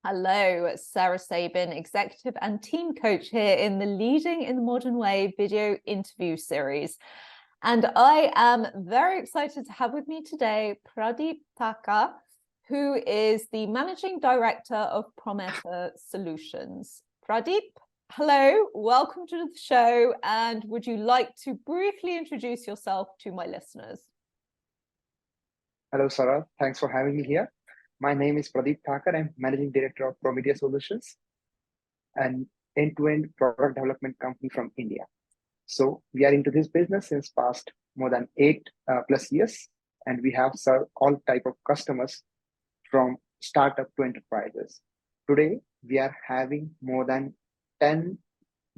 Hello, Sarah Sabin, executive and team coach here in the Leading in the Modern Way video interview series. And I am very excited to have with me today Pradip Thakar, who is the managing director of Prometteur Solutions. Pradip, hello, welcome to the show. And would you like to briefly introduce yourself to my listeners? Hello, Sarah. Thanks for having me here. My name is Pradip Thakar. I'm Managing Director of Prometteur Solutions, an end-to-end product development company from India. So we are into this business since past more than 8+ years, and we have served all type of customers from startup to enterprises. Today, we are having more than 10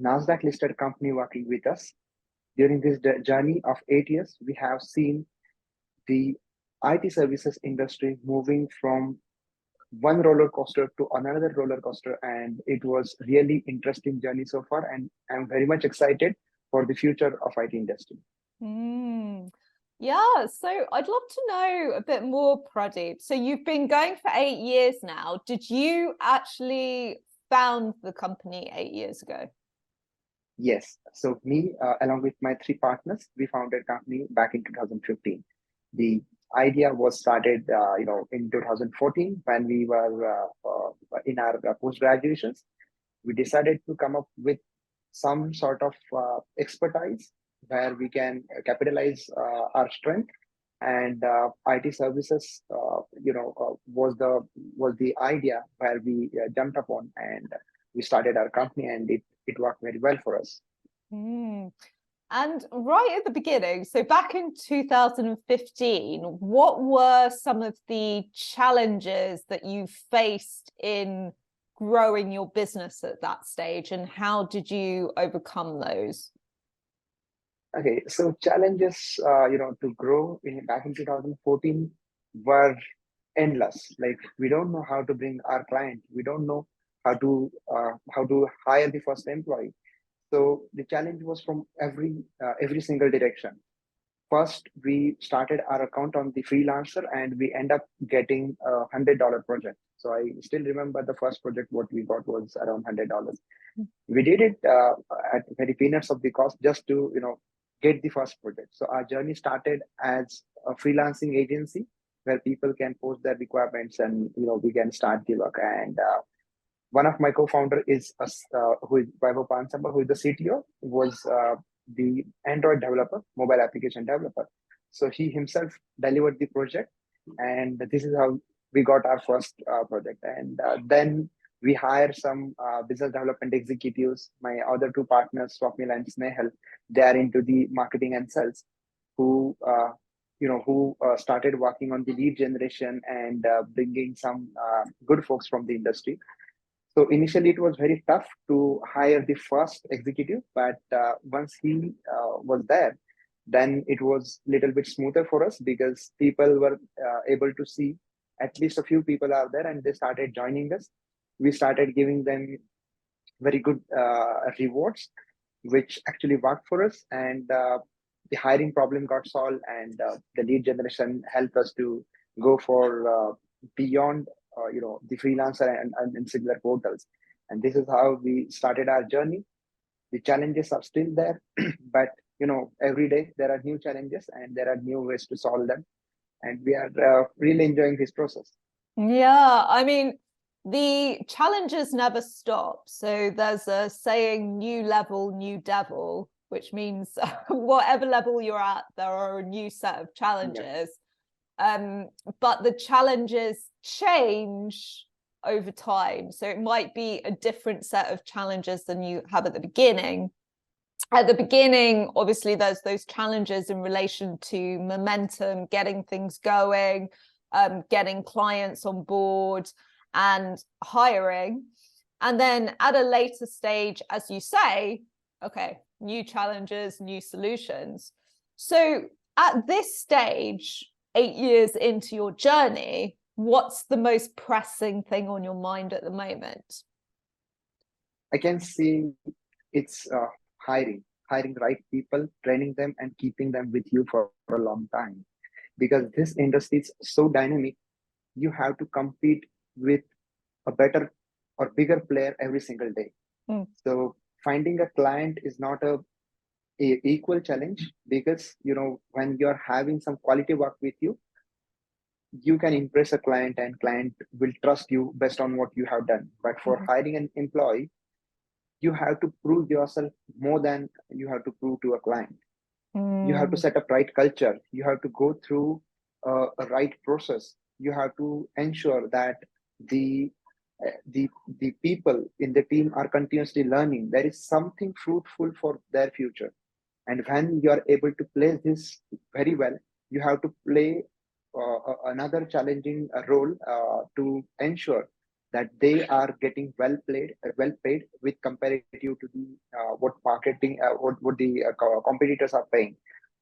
NASDAQ listed company working with us. During this journey of 8 years, we have seen the IT services industry moving from one roller coaster to another roller coaster, and it was really interesting journey so far, and I'm very much excited for the future of IT industry. Yeah, so I'd love to know a bit more, Pradip. So you've been going for 8 years now. Did you actually found the company 8 years ago? Yes, so me along with my 3 partners, we founded company back in 2015. The idea was started in 2014 when we were in our post graduations. We decided to come up with some sort of expertise where we can capitalize our strength, and IT services was the idea where we jumped upon, and we started our company, and it worked very well for us. And right at the beginning, so back in 2015, what were some of the challenges that you faced in growing your business at that stage, and how did you overcome those? Okay, so challenges, to grow back in 2014 were endless. Like, we don't know how to bring our client. We don't know how to hire the first employee. So the challenge was from every single direction. First, we started our account on the freelancer, and we end up getting a $100 project. So I still remember the first project, what we got was around $100. We did it at very peanuts of the cost just to, get the first project. So our journey started as a freelancing agency where people can post their requirements, and, we can start the work. And one of my co-founder is who is Vaibhav Pansamba, who is the CTO, was the Android developer, mobile application developer. So he himself delivered the project, and this is how we got our first project. And then we hired some business development executives. My other 2 partners, Swapnil and Snehal, they are into the marketing and sales, who started working on the lead generation and bringing some good folks from the industry. So initially, it was very tough to hire the first executive, but once he was there, then it was a little bit smoother for us, because people were able to see at least a few people are there, and they started joining us. We started giving them very good rewards, which actually worked for us, and the hiring problem got solved, and the lead generation helped us to go for beyond the freelancer and similar portals. And this is how we started our journey. The challenges are still there, but every day there are new challenges, and there are new ways to solve them. And we are really enjoying this process. Yeah, I mean, the challenges never stop. So there's a saying, new level, new devil, which means whatever level you're at, there are a new set of challenges. Yeah. But the challenges change over time. So it might be a different set of challenges than you have at the beginning. At the beginning, obviously, there's those challenges in relation to momentum, getting things going, getting clients on board, and hiring. And then at a later stage, as you say, okay, new challenges, new solutions. So at this stage, 8 years into your journey, what's the most pressing thing on your mind at the moment? I can see it's hiring right people, training them, and keeping them with you for a long time. Because this industry is so dynamic, you have to compete with a better or bigger player every single day. Mm. So finding a client is not a equal challenge, because when you're having some quality work with you, you can impress a client and client will trust you based on what you have done. But for hiring an employee, you have to prove yourself more than you have to prove to a client. You have to set up right culture. You have to go through a right process. You have to ensure that the the people in the team are continuously learning. There is something fruitful for their future. And when you are able to play this very well, you have to play another challenging role to ensure that they are getting well paid with comparative to the what marketing, what the competitors are paying.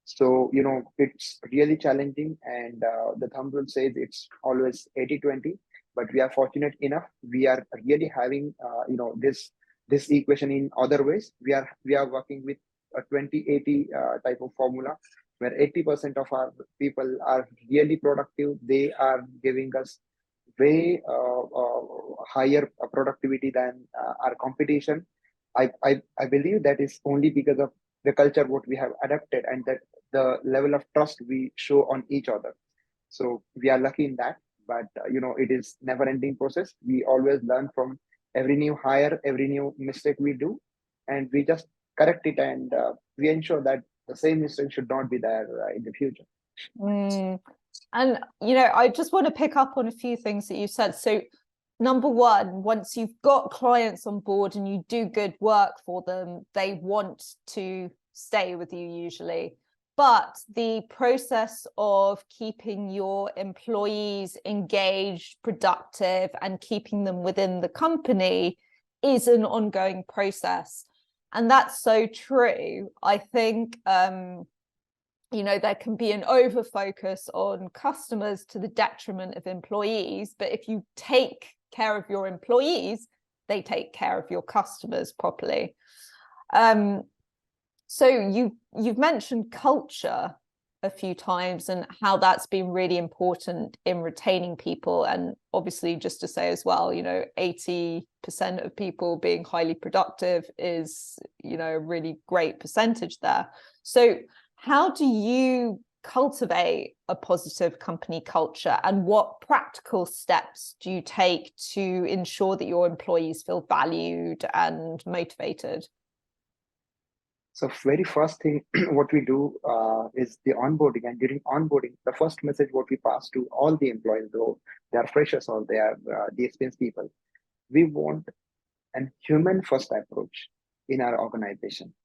So it's really challenging, and the thumb rule says it's always 80-20. But we are fortunate enough; we are really having this equation in other ways. We are working with a 20-80 type of formula, where 80% of our people are really productive. They are giving us way higher productivity than our competition. I believe that is only because of the culture what we have adapted, and that the level of trust we show on each other. So we are lucky in that. But it is never ending process. We always learn from every new hire, every new mistake we do, and we just correct it, and we ensure that the same mistake should not be there in the future. And I just want to pick up on a few things that you said. So number one, once you've got clients on board and you do good work for them, they want to stay with you usually. But the process of keeping your employees engaged, productive, and keeping them within the company is an ongoing process. And that's so true. I think, there can be an over focus on customers to the detriment of employees. But if you take care of your employees, they take care of your customers properly. So you've mentioned culture a few times and how that's been really important in retaining people. And obviously, just to say as well, 80% of people being highly productive is, a really great percentage there. So how do you cultivate a positive company culture, and what practical steps do you take to ensure that your employees feel valued and motivated? So very first thing what we do is the onboarding. And during onboarding, the first message what we pass to all the employees, though they are freshers or they are the experienced people, we want a human first approach in our organization.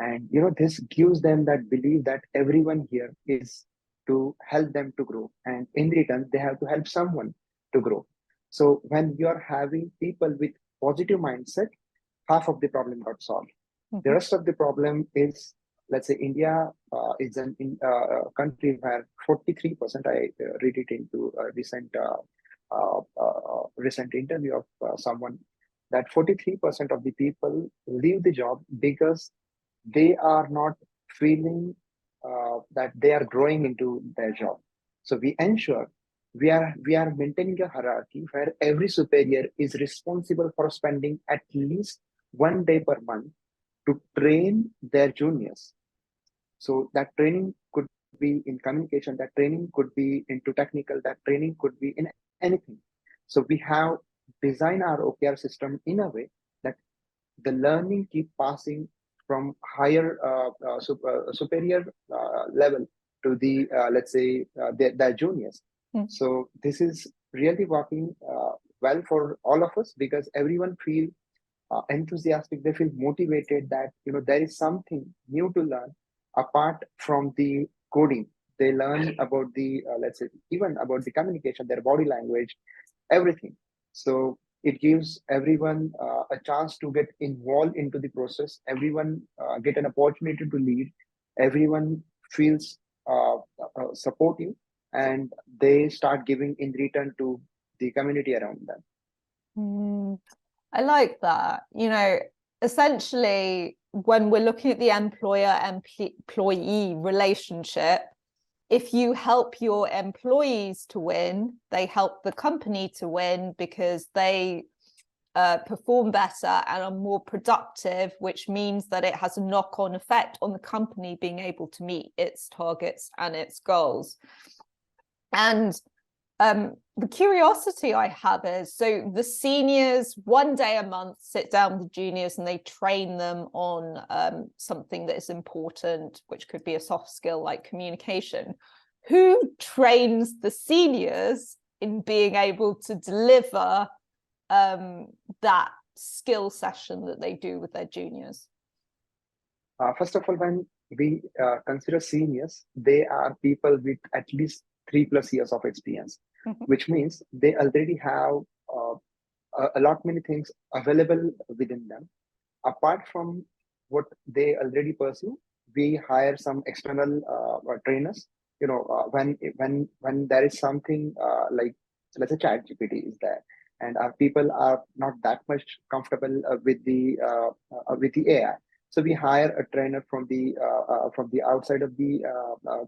And this gives them that belief that everyone here is to help them to grow, and in return they have to help someone to grow. So when you're having people with positive mindset, half of the problem got solved. The rest of the problem is, let's say India is a country where 43%, I read it into a recent interview of someone, that 43% of the people leave the job because they are not feeling that they are growing into their job. So we ensure we are maintaining a hierarchy where every superior is responsible for spending at least 1 day per month to train their juniors. So that training could be in communication, that training could be into technical, that training could be in anything. So we have designed our OKR system in a way that the learning keep passing from higher superior level to the let's say their juniors. So this is really working well for all of us, because everyone feel enthusiastic, they feel motivated that there is something new to learn apart from the coding. They learn about the let's say even about the communication, their body language, everything. So it gives everyone a chance to get involved into the process. Everyone get an opportunity to lead. Everyone feels supportive, and they start giving in return to the community around them. I like that. Essentially, when we're looking at the employer-employee relationship, if you help your employees to win, they help the company to win because they perform better and are more productive, which means that it has a knock-on effect on the company being able to meet its targets and its goals. And the curiosity I have is, so the seniors one day a month sit down with the juniors and they train them on something that is important, which could be a soft skill like communication. Who trains the seniors in being able to deliver that skill session that they do with their juniors? First of all, when we consider seniors, they are people with at least 3+ years of experience, which means they already have a lot many things available within them. Apart from what they already pursue, we hire some external trainers. When there is something like, let's say, ChatGPT is there, and our people are not that much comfortable with the AI. So we hire a trainer from the outside of the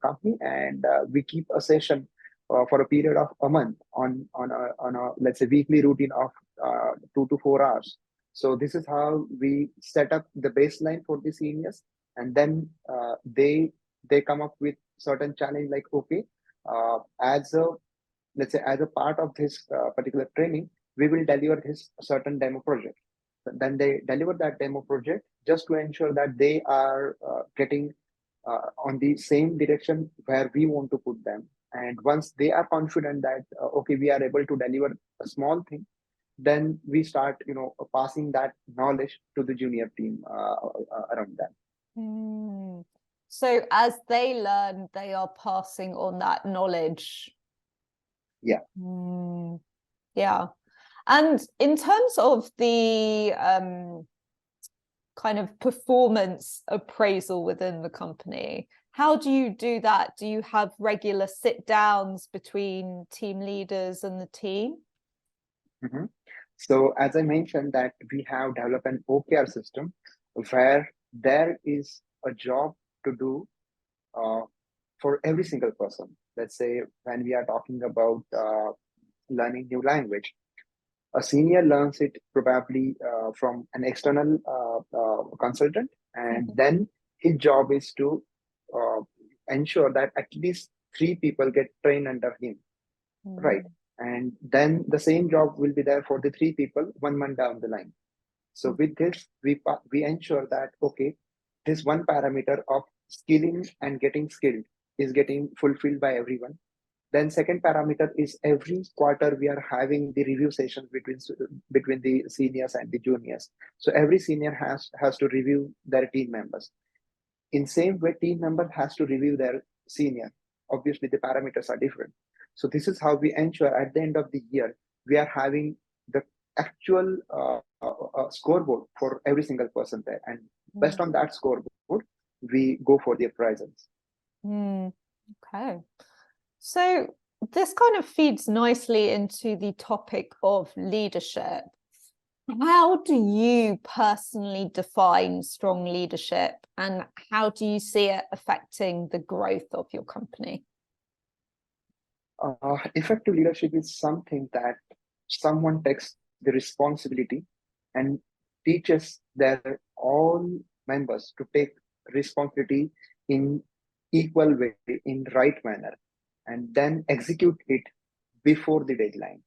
company, and we keep a session for a period of a month on a let's say weekly routine of 2 to 4 hours. So this is how we set up the baseline for the seniors, and then they come up with certain challenge like, okay, as a let's say as a part of this particular training, we will deliver this certain demo project. Then they deliver that demo project just to ensure that they are getting on the same direction where we want to put them. And once they are confident that okay, we are able to deliver a small thing, then we start passing that knowledge to the junior team around them. So as they learn, they are passing on that knowledge. Yeah. Yeah. And in terms of the kind of performance appraisal within the company, how do you do that? Do you have regular sit downs between team leaders and the team? So as I mentioned, that we have developed an OKR system where there is a job to do for every single person. Let's say when we are talking about learning new language, a senior learns it probably from an external consultant, and then his job is to ensure that at least 3 people get trained under him, right? And then the same job will be there for the 3 people 1 month down the line. So with this, we ensure that okay, this one parameter of skilling and getting skilled is getting fulfilled by everyone. Then second parameter is every quarter we are having the review sessions between the seniors and the juniors. So every senior has to review their team members. In same way, team member has to review their senior. Obviously, the parameters are different. So this is how we ensure at the end of the year we are having the actual scoreboard for every single person there, and based on that scoreboard, we go for the appraisals. Okay. So this kind of feeds nicely into the topic of leadership. How do you personally define strong leadership, and how do you see it affecting the growth of your company? Effective leadership is something that someone takes the responsibility and teaches their all members to take responsibility in equal way, in right manner, and then execute it before the deadline.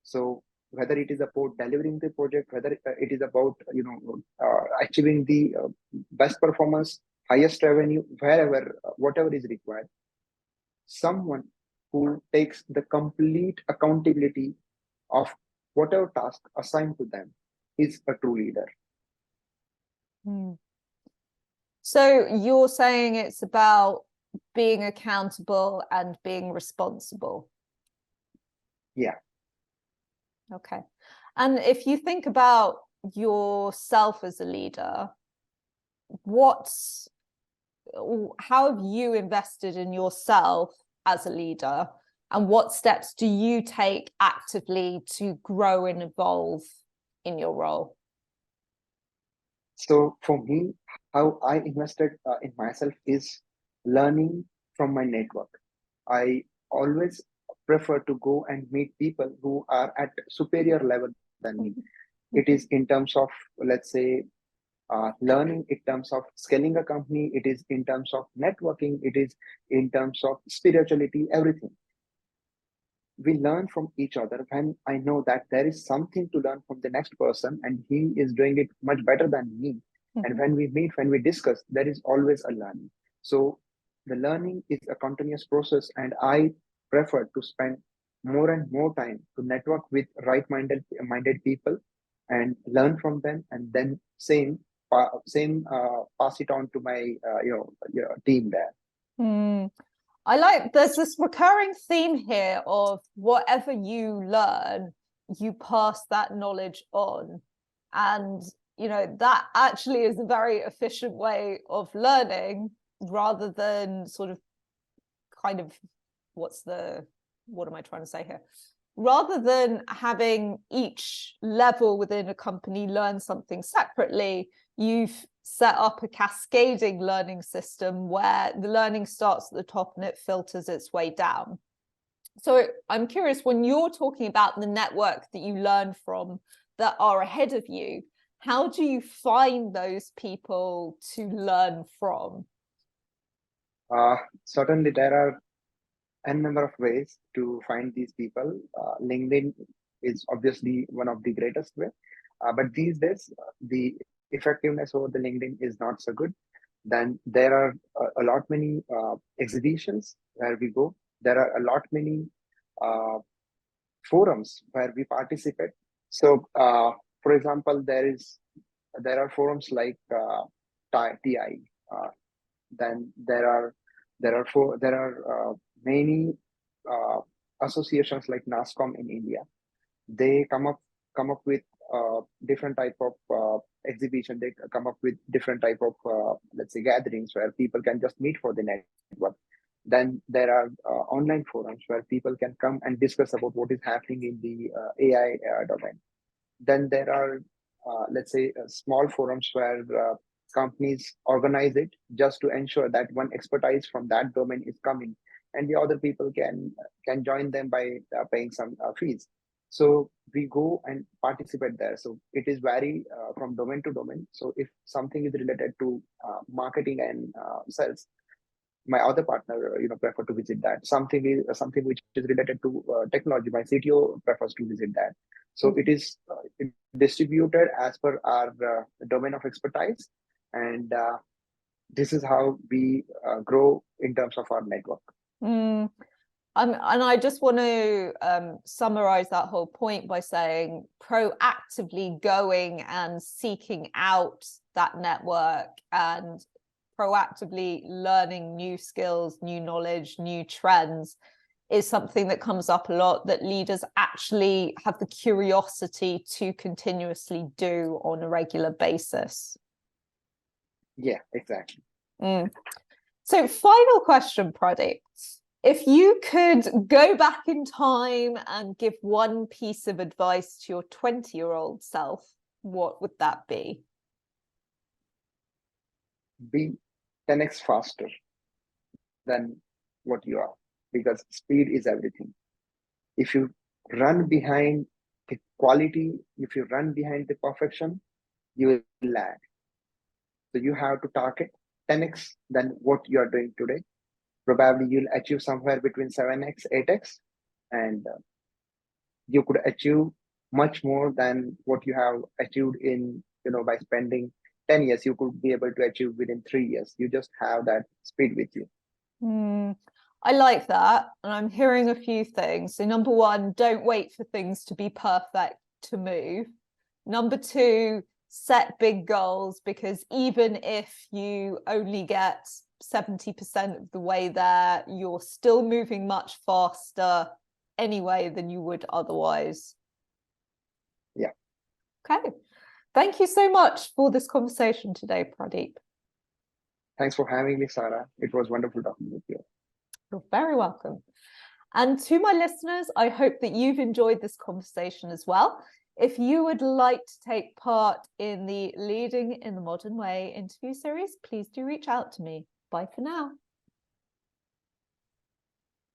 So whether it is about delivering the project, whether it is about achieving the best performance, highest revenue, wherever whatever is required, someone who takes the complete accountability of whatever task assigned to them is a true leader. So you're saying it's about being accountable and being responsible? Yeah. Okay. And if you think about yourself as a leader, how have you invested in yourself as a leader, and what steps do you take actively to grow and evolve in your role? So for me, how I invested in myself is learning from my network. I always prefer to go and meet people who are at superior level than me. It is in terms of, let's say, learning, in terms of scaling a company, it is in terms of networking, it is in terms of spirituality, everything. We learn from each other when I know that there is something to learn from the next person and he is doing it much better than me. And when we meet, when we discuss, there is always a learning. So the learning is a continuous process, and I prefer to spend more and more time to network with right-minded people and learn from them, and then pass it on to my team there. I like, there's this recurring theme here of whatever you learn, you pass that knowledge on. And, you know, that actually is a very efficient way of learning, rather than sort of kind of, what am I trying to say here? Rather than having each level within a company learn something separately, you've set up a cascading learning system where the learning starts at the top and it filters its way down. So I'm curious, when you're talking about the network that you learn from that are ahead of you, how do you find those people to learn from? Certainly, there are a number of ways to find these people. LinkedIn is obviously one of the greatest way, but these days the effectiveness over the LinkedIn is not so good. Then there are a lot many exhibitions where we go. There are a lot many forums where we participate. So, for example, there are forums like TI. Then there are many associations like NASCOM in India. They come up with different type of exhibition. They come up with different type of let's say gatherings where people can just meet for the network. Then there are online forums where people can come and discuss about what is happening in the AI domain. Then there are let's say small forums where companies organize it just to ensure that one expertise from that domain is coming, and the other people can join them by paying some fees. So we go and participate there. So it is vary from domain to domain. So if something is related to marketing and sales, my other partner prefer to visit that. Something which is related to technology, my CTO prefers to visit that. So it is distributed as per our domain of expertise, and this is how we grow in terms of our network. And I just want to summarize that whole point by saying proactively going and seeking out that network and proactively learning new skills, new knowledge, new trends is something that comes up a lot, that leaders actually have the curiosity to continuously do on a regular basis. Yeah, exactly. So final question, Pradip. If you could go back in time and give one piece of advice to your 20-year-old self, what would that be? Be 10x faster than what you are, because speed is everything. If you run behind the quality, if you run behind the perfection, you will lag. So you have to target 10x than what you are doing today. Probably you'll achieve somewhere between 7x, 8x, and you could achieve much more than what you have achieved in, by spending 10 years. You could be able to achieve within 3 years. You just have that speed with you. I like that. And I'm hearing a few things. So number one, don't wait for things to be perfect to move. Number two, set big goals, because even if you only get 70% of the way there, you're still moving much faster anyway than you would otherwise. Yeah. Okay. Thank you so much for this conversation today, Pradip. Thanks for having me, Sarah. It was wonderful talking with you. You're very welcome. And to my listeners, I hope that you've enjoyed this conversation as well. If you would like to take part in the Leading in the Modern Way interview series, please do reach out to me. Bye for now.